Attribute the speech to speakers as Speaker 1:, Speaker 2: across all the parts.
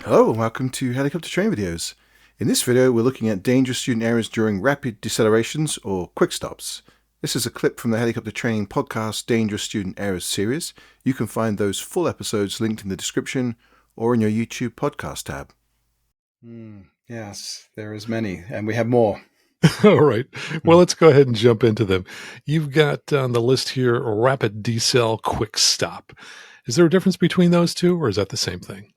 Speaker 1: Hello and welcome to Helicopter Training Videos. In this video we're looking at dangerous student errors during rapid decelerations or quick stops. This is a clip from the Helicopter Training Podcast Dangerous Student Errors series. You can find those full episodes linked in the description or in your YouTube podcast tab.
Speaker 2: Yes, there is many, and we have more.
Speaker 3: All right. Well, let's go ahead and jump into them. You've got on the list here a rapid decel quick stop. Is there a difference between those two, or is that the same thing?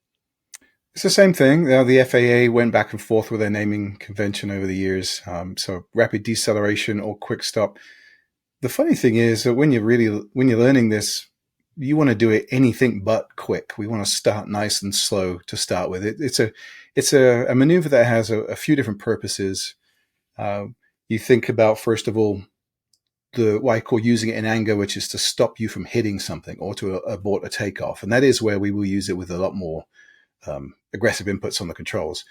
Speaker 2: It's the same thing. The FAA went back and forth with their naming convention over the years. So rapid deceleration or quick stop. The funny thing is that when you're learning this, you want to do it anything but quick. We want to start nice and slow to start with. It's a maneuver that has a few different purposes. You think about, first of all, what I call using it in anger, which is to stop you from hitting something or to abort a takeoff. And that is where we will use it with a lot more aggressive inputs on the controls.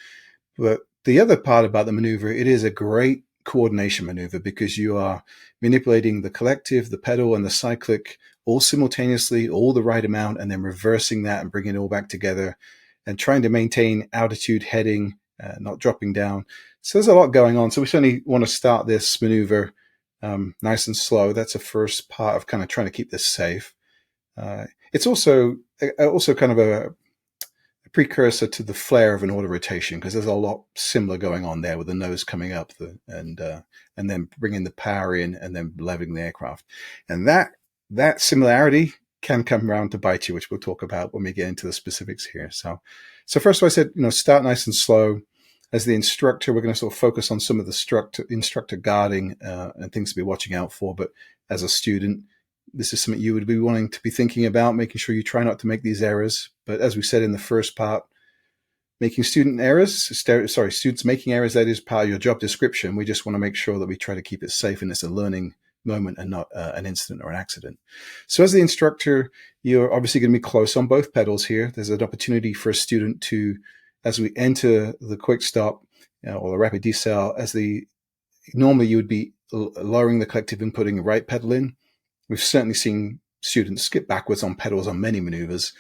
Speaker 2: But the other part about the maneuver, it is a great coordination maneuver because you are manipulating the collective, the pedal, and the cyclic all simultaneously, all the right amount, and then reversing that and bringing it all back together and trying to maintain altitude heading, not dropping down. So there's a lot going on. So we certainly want to start this maneuver nice and slow. That's the first part of kind of trying to keep this safe. It's also kind of a precursor to the flare of an auto rotation because there's a lot similar going on there with the nose coming up and then bringing the power in and then leveling the aircraft. And that similarity can come around to bite you, which we'll talk about when we get into the specifics here. So first of all, I said, start nice and slow. As the instructor, we're going to sort of focus on some of the instructor guarding and things to be watching out for. But as a student, this is something you would be wanting to be thinking about, making sure you try not to make these errors. But as we said in the first part, students making errors, that is part of your job description. We just want to make sure that we try to keep it safe and it's a learning moment and not an incident or an accident. So as the instructor, you're obviously going to be close on both pedals here. There's an opportunity for a student to, as we enter the quick stop or the rapid decel, normally you would be lowering the collective and putting the right pedal in. We've certainly seen students skip backwards on pedals on many maneuvers.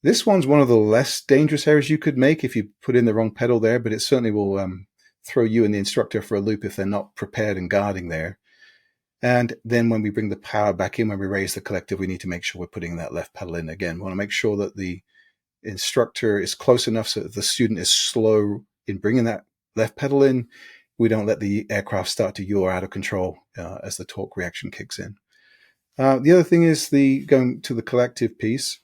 Speaker 2: This one's one of the less dangerous errors you could make if you put in the wrong pedal there, but it certainly will throw you and the instructor for a loop if they're not prepared and guarding there. And then when we bring the power back in, when we raise the collective, we need to make sure we're putting that left pedal in again. We want to make sure that the instructor is close enough so that the student is slow in bringing that left pedal in. We don't let the aircraft start to yaw out of control as the torque reaction kicks in. The other thing is going to the collective piece.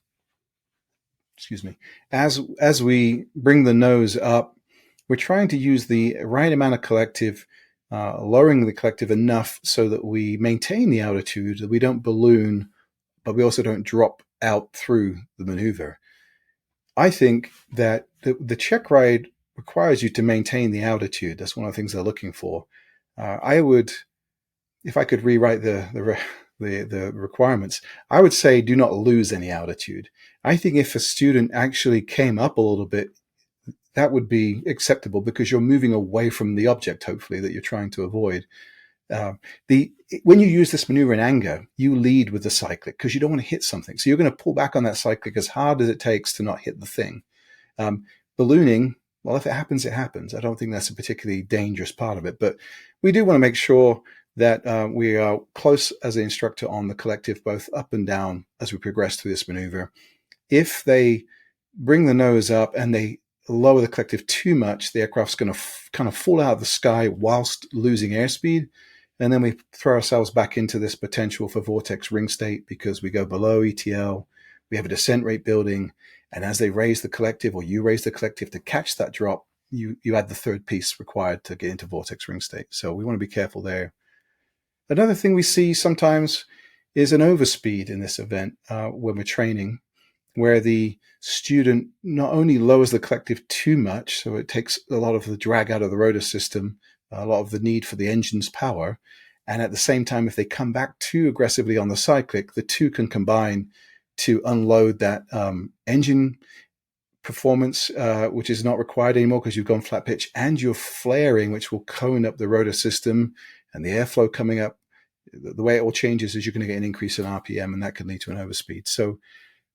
Speaker 2: Excuse me. As we bring the nose up, we're trying to use the right amount of collective, lowering the collective enough so that we maintain the altitude, that we don't balloon, but we also don't drop out through the maneuver. I think that the check ride requires you to maintain the altitude. That's one of the things they're looking for. I would, if I could rewrite the requirements, I would say do not lose any altitude. I think if a student actually came up a little bit, that would be acceptable because you're moving away from the object, hopefully, that you're trying to avoid. When you use this maneuver in anger, you lead with the cyclic because you don't want to hit something. So you're going to pull back on that cyclic as hard as it takes to not hit the thing. Ballooning, well, if it happens, it happens. I don't think that's a particularly dangerous part of it, but we do want to make sure that we are close as an instructor on the collective, both up and down as we progress through this maneuver. If they bring the nose up and they lower the collective too much, the aircraft's going to kind of fall out of the sky whilst losing airspeed. And then we throw ourselves back into this potential for vortex ring state because we go below ETL, we have a descent rate building, and as they raise the collective or you raise the collective to catch that drop, you add the third piece required to get into vortex ring state. So we want to be careful there. Another thing we see sometimes is an overspeed in this event when we're training, where the student not only lowers the collective too much, so it takes a lot of the drag out of the rotor system, a lot of the need for the engine's power, and at the same time, if they come back too aggressively on the cyclic, the two can combine to unload that engine performance, which is not required anymore because you've gone flat pitch, and you're flaring, which will cone up the rotor system and the airflow coming up. The way it all changes is you're going to get an increase in RPM, and that can lead to an overspeed. So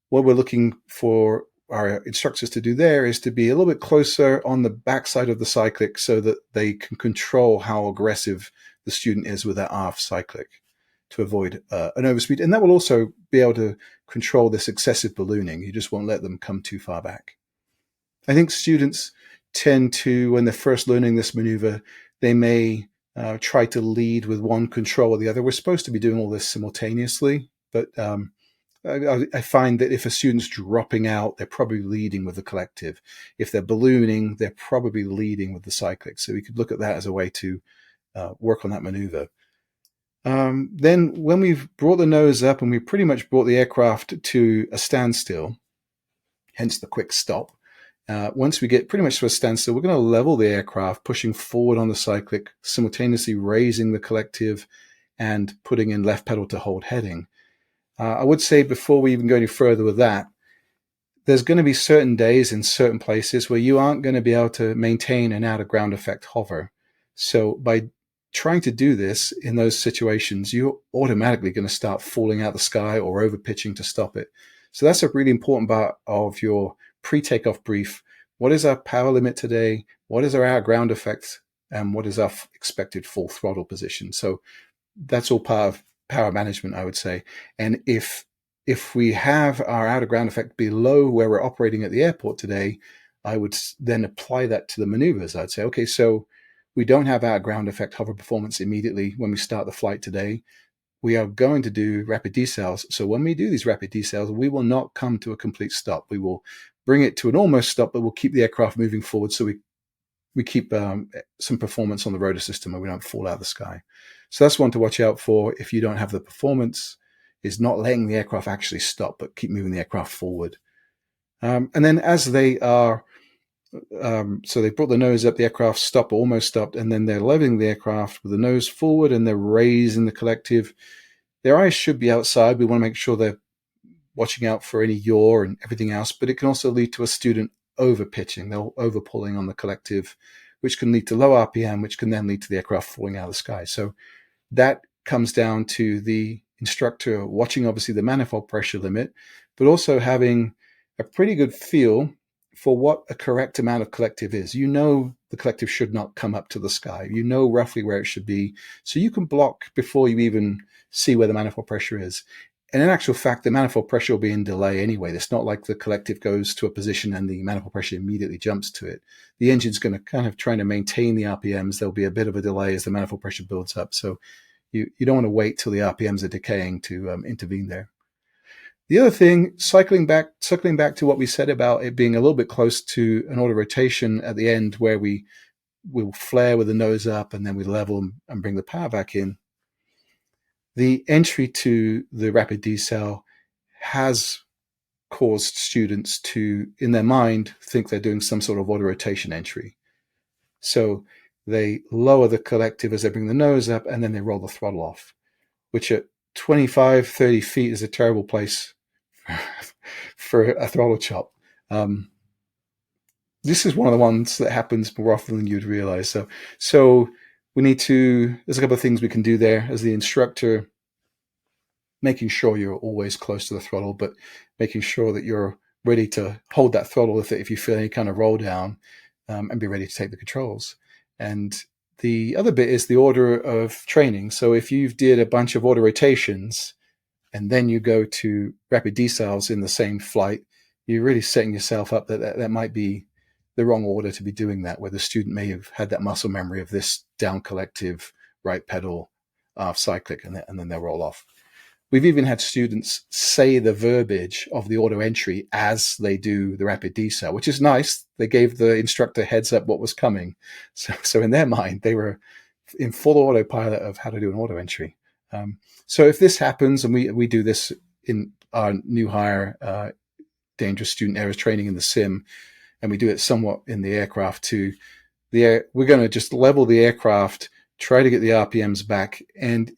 Speaker 2: what we're looking for our instructors to do there is to be a little bit closer on the backside of the cyclic so that they can control how aggressive the student is with that aft cyclic to avoid an overspeed. And that will also be able to control this excessive ballooning. You just won't let them come too far back. I think students tend to, when they're first learning this maneuver, they may try to lead with one control or the other. We're supposed to be doing all this simultaneously, but I find that if a student's dropping out, they're probably leading with the collective. If they're ballooning, they're probably leading with the cyclic. So we could look at that as a way to work on that maneuver. Then when we've brought the nose up and we've pretty much brought the aircraft to a standstill, hence the quick stop, once we get pretty much to a standstill, we're going to level the aircraft, pushing forward on the cyclic, simultaneously raising the collective and putting in left pedal to hold heading. I would say before we even go any further with that, there's going to be certain days in certain places where you aren't going to be able to maintain an out of ground effect hover. So by trying to do this in those situations, you're automatically going to start falling out the sky or over pitching to stop it. So that's a really important part of your pre-takeoff brief. What is our power limit today? What is our out of ground effect? And what is our expected full throttle position? So that's all part of power management, I would say. And if we have our out of ground effect below where we're operating at the airport today, I would then apply that to the maneuvers. I'd say, okay, so we don't have out of ground effect hover performance immediately when we start the flight today. We are going to do rapid decels. So when we do these rapid decels, we will not come to a complete stop. We will bring it to an almost stop, but we'll keep the aircraft moving forward so we keep some performance on the rotor system and we don't fall out of the sky. So that's one to watch out for if you don't have the performance, is not letting the aircraft actually stop, but keep moving the aircraft forward. And then as they are, so they brought the nose up, the aircraft stopped, almost stopped, and then they're leveling the aircraft with the nose forward and they're raising the collective. Their eyes should be outside. We want to make sure they're watching out for any yaw and everything else, but it can also lead to a student over pitching. They're over pulling on the collective, which can lead to low RPM, which can then lead to the aircraft falling out of the sky. So that comes down to the instructor watching, obviously, the manifold pressure limit, but also having a pretty good feel for what a correct amount of collective is. You know the collective should not come up to the sky. You know roughly where it should be. So you can block before you even see where the manifold pressure is. And in actual fact, the manifold pressure will be in delay anyway. It's not like the collective goes to a position and the manifold pressure immediately jumps to it. The engine's going to kind of trying to maintain the RPMs. There'll be a bit of a delay as the manifold pressure builds up. So you don't want to wait till the RPMs are decaying to intervene there. The other thing, cycling back to what we said about it being a little bit close to an auto rotation at the end where we will flare with the nose up and then we level and bring the power back in. The entry to the rapid decel has caused students to, in their mind, think they're doing some sort of auto rotation entry. So they lower the collective as they bring the nose up and then they roll the throttle off, which at 25, 30 feet is a terrible place for a throttle chop. This is one of the ones that happens more often than you'd realize. So we need to, there's a couple of things we can do there as the instructor, making sure you're always close to the throttle, but making sure that you're ready to hold that throttle if you feel any kind of roll down, and be ready to take the controls. And the other bit is the order of training. So if you've did a bunch of auto rotations and then you go to rapid decels in the same flight, you're really setting yourself up that might be the wrong order to be doing that, where the student may have had that muscle memory of this down collective, right pedal, cyclic, and then they'll roll off. We've even had students say the verbiage of the auto entry as they do the rapid decel, which is nice. They gave the instructor heads up what was coming. So in their mind, they were in full autopilot of how to do an auto entry. So if this happens, and we do this in our new hire dangerous student errors training in the sim, and we do it somewhat in the aircraft too, we're going to just level the aircraft, try to get the RPMs back, and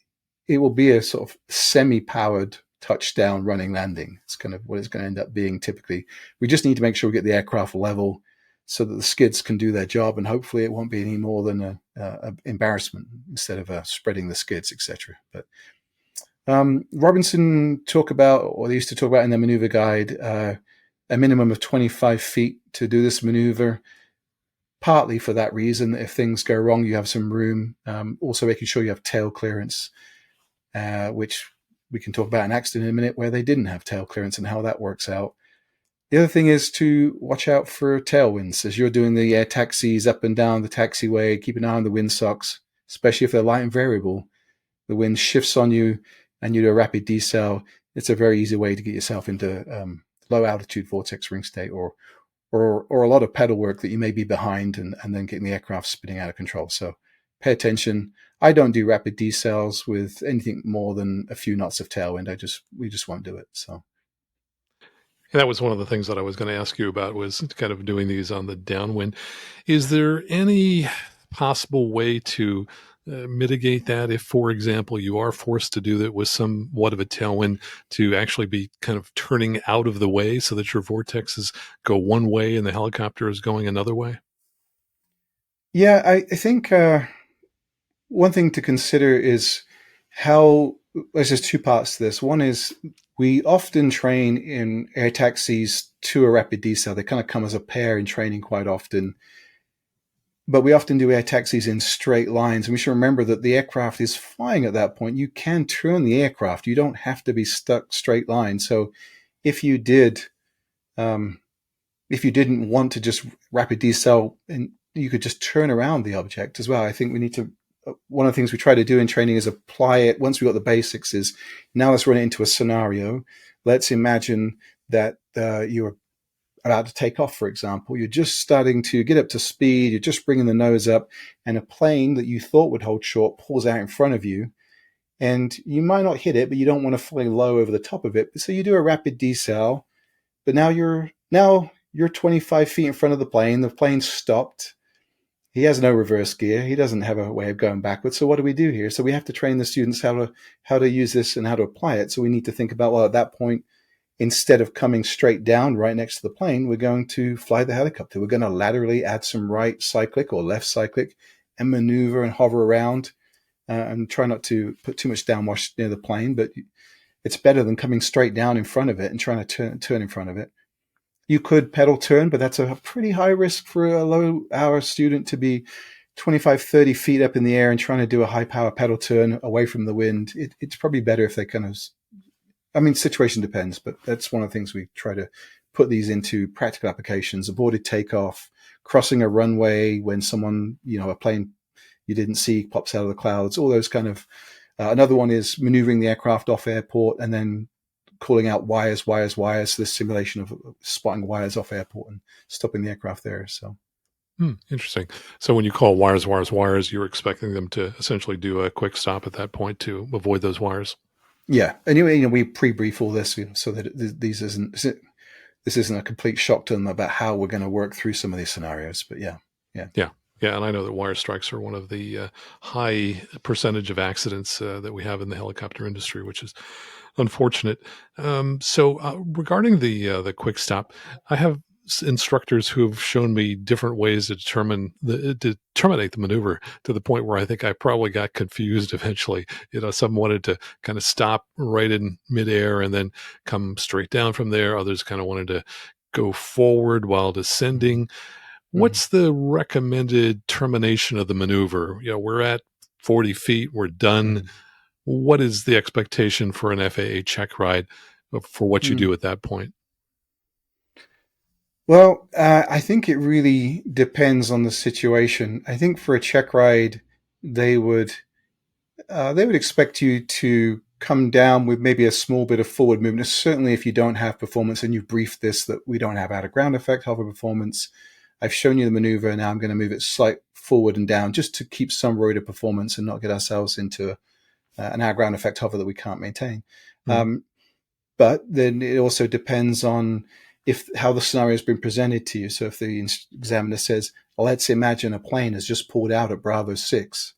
Speaker 2: it will be a sort of semi-powered touchdown running landing. It's kind of what it's going to end up being typically. We just need to make sure we get the aircraft level so that the skids can do their job, and hopefully it won't be any more than a embarrassment instead of spreading the skids, etc. But Robinson they used to talk about in their maneuver guide, a minimum of 25 feet to do this maneuver, partly for that reason, that if things go wrong, you have some room. Also making sure you have tail clearance, which we can talk about an accident in a minute where they didn't have tail clearance and how that works out. The other thing is to watch out for tailwinds as you're doing the air taxis up and down the taxiway. Keep an eye on the windsocks, especially if they're light and variable. The wind shifts on you and you do a rapid decel. It's a very easy way to get yourself into low altitude vortex ring state or a lot of pedal work that you may be behind and then getting the aircraft spinning out of control. So pay attention. I don't do rapid decels with anything more than a few knots of tailwind. We just won't do it. So.
Speaker 3: And that was one of the things that I was going to ask you about, was kind of doing these on the downwind. Is there any possible way to mitigate that if, for example, you are forced to do that with somewhat of a tailwind, to actually be kind of turning out of the way so that your vortexes go one way and the helicopter is going another way?
Speaker 2: Yeah, I think one thing to consider is how, there's just two parts to this. One is we often train in air taxis to a rapid decel. They kind of come as a pair in training quite often. But we often do air taxis in straight lines. And we should remember that the aircraft is flying at that point. You can turn the aircraft. You don't have to be stuck straight line. So if you didn't want to just rapid decel, and you could just turn around the object as well. I think we need to, one of the things we try to do in training is apply it. Once we've got the basics, is now let's run it into a scenario. Let's imagine that you're about to take off, for example. You're just starting to get up to speed. You're just bringing the nose up, and a plane that you thought would hold short pulls out in front of you. And you might not hit it, but you don't want to fly low over the top of it. So you do a rapid decel, but now you're 25 feet in front of the plane. The plane's stopped. He has no reverse gear. He doesn't have a way of going backwards. So what do we do here? So we have to train the students how to use this and how to apply it. So we need to think about, well, at that point, instead of coming straight down right next to the plane, we're going to fly the helicopter. We're going to laterally add some right cyclic or left cyclic and maneuver and hover around and try not to put too much downwash near the plane. But it's better than coming straight down in front of it and trying to turn in front of it. You could pedal turn, but that's a pretty high risk for a low hour student to be 25, 30 feet up in the air and trying to do a high power pedal turn away from the wind. It's probably better if they kind of, situation depends, but that's one of the things we try to put these into practical applications. Aborted takeoff, crossing a runway when someone, a plane you didn't see pops out of the clouds, all those kind of, another one is maneuvering the aircraft off airport and then calling out wires, this simulation of spotting wires off airport and stopping the aircraft there. So.
Speaker 3: Interesting. So when you call wires, you're expecting them to essentially do a quick stop at that point to avoid those wires?
Speaker 2: Yeah. Anyway, we pre-brief all this so that this isn't a complete shock to them about how we're going to work through some of these scenarios. But yeah.
Speaker 3: Yeah, and I know that wire strikes are one of the high percentage of accidents that we have in the helicopter industry, which is unfortunate. So regarding the quick stop, I have instructors who have shown me different ways to terminate the maneuver, to the point where I think I probably got confused eventually. Some wanted to kind of stop right in midair and then come straight down from there. Others kind of wanted to go forward while descending. What's the recommended termination of the maneuver? We're at 40 feet, we're done. What is the expectation for an FAA check ride for what you do at that point?
Speaker 2: Well, I think it really depends on the situation. I think for a check ride, they would expect you to come down with maybe a small bit of forward movement. Certainly if you don't have performance, and you've briefed this that we don't have out of ground effect hover performance, I've shown you the maneuver, and now I'm going to move it slight forward and down just to keep some rotor performance and not get ourselves into an out of ground effect hover that we can't maintain. But then it also depends on how the scenario has been presented to you. So if the examiner says, well, let's imagine a plane has just pulled out at Bravo 6,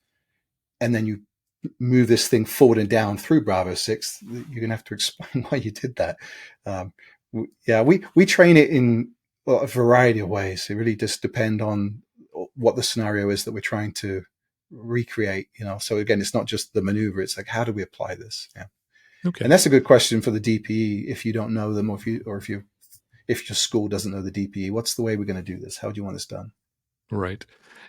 Speaker 2: and then you move this thing forward and down through Bravo 6, you're going to have to explain why you did that. We train it in a variety of ways. It really just depend on what the scenario is that we're trying to recreate. So again, it's not just the maneuver. It's like, how do we apply this? Yeah.
Speaker 3: Okay.
Speaker 2: And that's a good question for the DPE if you don't know them, or if if your school doesn't know the DPE, what's the way we're going to do this? How do you want this done?
Speaker 3: Right.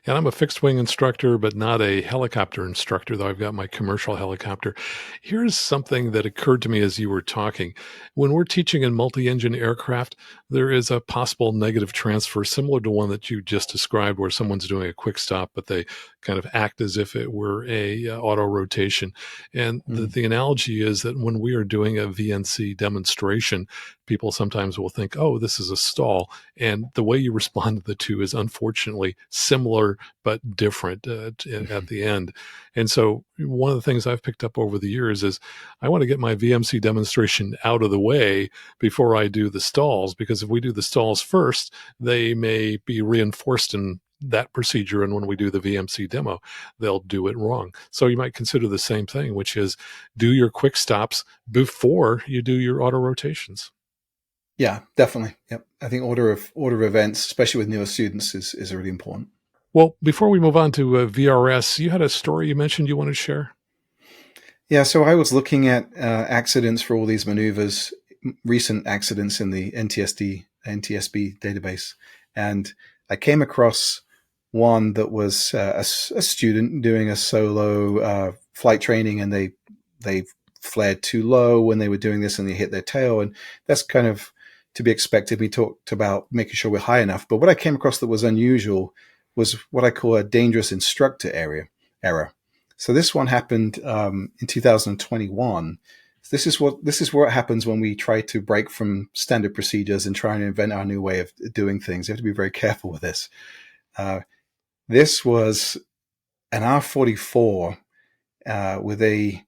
Speaker 3: And I'm a fixed wing instructor, but not a helicopter instructor, though I've got my commercial helicopter. Here's something that occurred to me as you were talking. When we're teaching in multi-engine aircraft, there is a possible negative transfer similar to one that you just described, where someone's doing a quick stop, but they kind of act as if it were a auto rotation. And the analogy is that when we are doing a VNC demonstration, people sometimes will think, oh, this is a stall. And the way you respond to the two is unfortunately similar but different at the end. And so one of the things I've picked up over the years is I want to get my VMC demonstration out of the way before I do the stalls, because if we do the stalls first, they may be reinforced in that procedure. And when we do the VMC demo, they'll do it wrong. So you might consider the same thing, which is do your quick stops before you do your auto rotations.
Speaker 2: Yeah, definitely. Yep. I think order of events, especially with newer students, is really important.
Speaker 3: Well, before we move on to VRS, you had a story you mentioned you wanted to share.
Speaker 2: Yeah, so I was looking at accidents for all these maneuvers, recent accidents in the NTSB database, and I came across one that was a student doing a solo flight training, and they flared too low when they were doing this, and they hit their tail, and that's kind of to be expected. We talked about making sure we're high enough, but what I came across that was unusual was what I call a dangerous instructor error. So this one happened in 2021. This is what happens when we try to break from standard procedures and try and invent our new way of doing things. You have to be very careful with this. This was an R-44 with a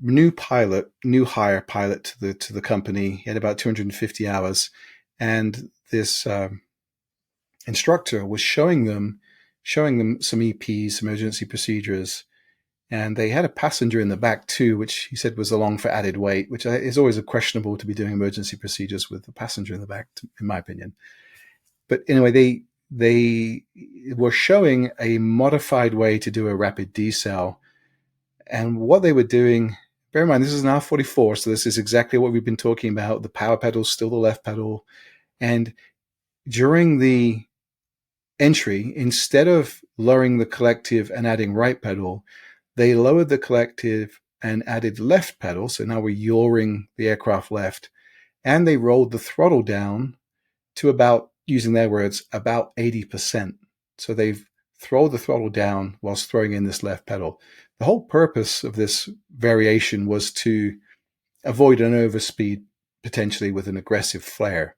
Speaker 2: new hire pilot to the company. He had about 250 hours, and this instructor was showing them some EPs, emergency procedures, and they had a passenger in the back too, which he said was along for added weight, which is always questionable to be doing emergency procedures with a passenger in the back, in my opinion. But anyway, they were showing a modified way to do a rapid decel, and what they were doing. Bear in mind, this is an R-44, so this is exactly what we've been talking about. The power pedal's still the left pedal, and during the entry, instead of lowering the collective and adding right pedal, they lowered the collective and added left pedal. So now we're yawing the aircraft left, and they rolled the throttle down to about, using their words, about 80%. So they've thrown the throttle down whilst throwing in this left pedal. The whole purpose of this variation was to avoid an overspeed, potentially with an aggressive flare.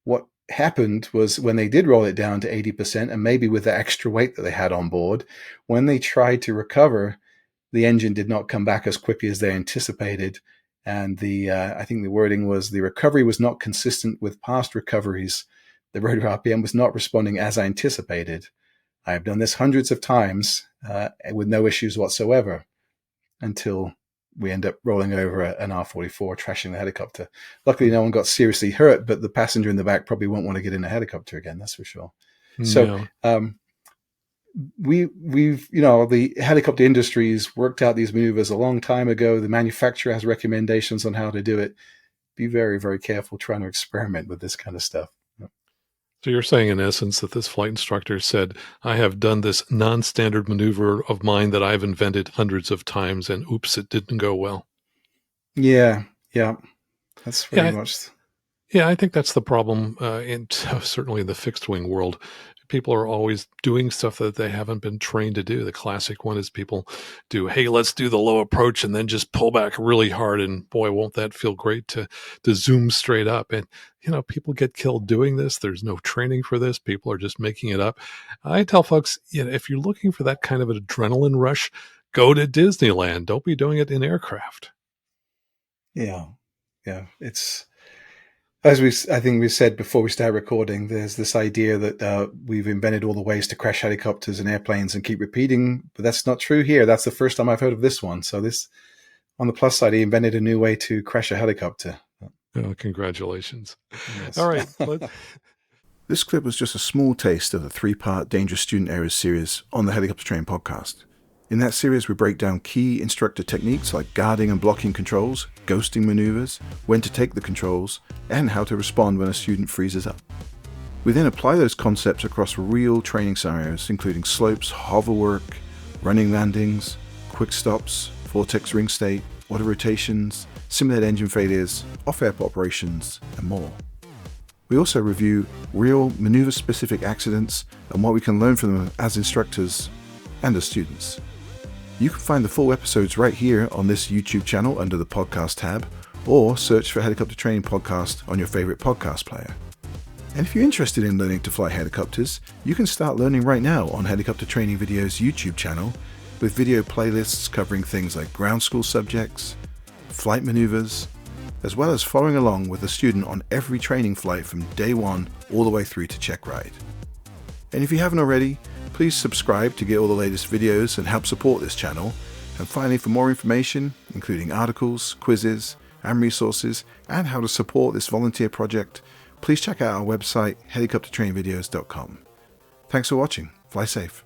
Speaker 2: What happened was when they did roll it down to 80%, and maybe with the extra weight that they had on board, when they tried to recover, the engine did not come back as quickly as they anticipated. And I think the wording was the recovery was not consistent with past recoveries. The rotor RPM was not responding as anticipated. I have done this hundreds of times with no issues whatsoever until we end up rolling over an R-44, trashing the helicopter. Luckily, no one got seriously hurt, but the passenger in the back probably won't want to get in a helicopter again, that's for sure. No. So we've the helicopter industry's worked out these maneuvers a long time ago. The manufacturer has recommendations on how to do it. Be very, very careful trying to experiment with this kind of stuff.
Speaker 3: So you're saying, in essence, that this flight instructor said, I have done this non-standard maneuver of mine that I've invented hundreds of times, and oops, it didn't go well.
Speaker 2: Yeah. That's pretty much.
Speaker 3: Yeah, I think that's the problem, certainly in the fixed-wing world. People are always doing stuff that they haven't been trained to do. The classic one is people do, hey, let's do the low approach and then just pull back really hard. And boy, won't that feel great to zoom straight up. And, people get killed doing this. There's no training for this. People are just making it up. I tell folks, if you're looking for that kind of an adrenaline rush, go to Disneyland. Don't be doing it in aircraft.
Speaker 2: Yeah. It's... As I think we said before we start recording, there's this idea that we've invented all the ways to crash helicopters and airplanes and keep repeating, but that's not true here. That's the first time I've heard of this one. So this, on the plus side, he invented a new way to crash a helicopter.
Speaker 3: Oh, congratulations.
Speaker 2: Yes.
Speaker 3: All right.
Speaker 1: This clip was just a small taste of the 3-part Dangerous Student Errors series on the Helicopter Training Podcast. In that series, we break down key instructor techniques like guarding and blocking controls, ghosting maneuvers, when to take the controls, and how to respond when a student freezes up. We then apply those concepts across real training scenarios, including slopes, hover work, running landings, quick stops, vortex ring state, auto rotations, simulated engine failures, off-airport operations, and more. We also review real maneuver-specific accidents and what we can learn from them as instructors and as students. You can find the full episodes right here on this YouTube channel under the podcast tab, or search for Helicopter Training Podcast on your favorite podcast player. And if you're interested in learning to fly helicopters, you can start learning right now on Helicopter Training Video's YouTube channel, with video playlists covering things like ground school subjects, flight maneuvers, as well as following along with a student on every training flight from day one all the way through to check ride. And if you haven't already, please subscribe to get all the latest videos and help support this channel. And finally, for more information, including articles, quizzes, and resources, and how to support this volunteer project, please check out our website, helicoptertrainingvideos.com. Thanks for watching. Fly safe.